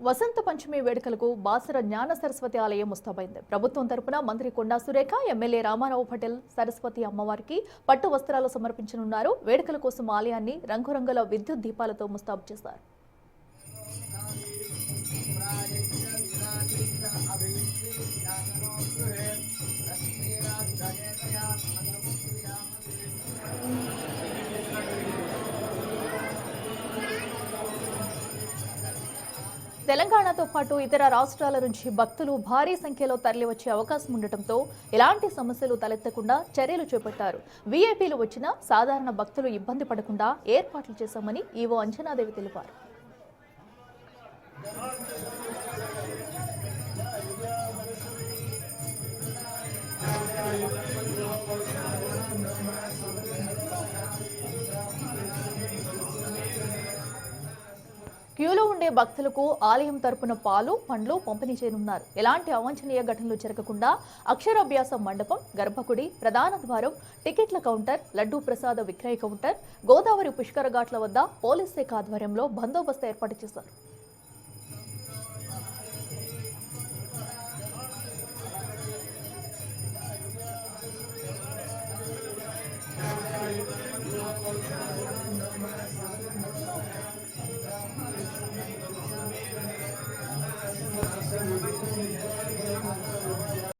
వసంత పంచమి వేడుకలకు బాసర జ్ఞాన సరస్వతి ఆలయం ముస్తాబైంది. ప్రభుత్వం తరపున మంత్రి కొండా సురేఖ, ఎమ్మెల్యే రామారావు పటేల్ సరస్వతి అమ్మవారికి పట్టు వస్త్రాలు సమర్పించనున్నారు. వేడుకల కోసం ఆలయాన్ని రంగురంగుల విద్యుత్ దీపాలతో ముస్తాబు చేశారు. తెలంగాణతో పాటు ఇతర రాష్ట్రాల నుంచి భక్తులు భారీ సంఖ్యలో తరలివచ్చే అవకాశం ఉండటంతో ఎలాంటి సమస్యలు తలెత్తకుండా చర్యలు చేపట్టారు. వీఐపీలు వచ్చినా సాధారణ భక్తులు ఇబ్బంది పడకుండా ఏర్పాట్లు చేశామని ఈవో అంజనాదేవి తెలిపారు. క్యూలో ఉండే భక్తులకు ఆలయం తరపున పాలు, పండ్లు పంపిణీ చేయనున్నారు. ఎలాంటి అవాంఛనీయ ఘటనలు జరగకుండా అక్షరాభ్యాస మండపం, గర్భగుడి, ప్రధాన ద్వారం, టికెట్ల కౌంటర్, లడ్డూ ప్రసాద విక్రయ కౌంటర్, గోదావరి పుష్కర ఘాట్ల వద్ద పోలీస్ శాఖ ఆధ్వర్యంలో బందోబస్తు ఏర్పాటు చేశారు.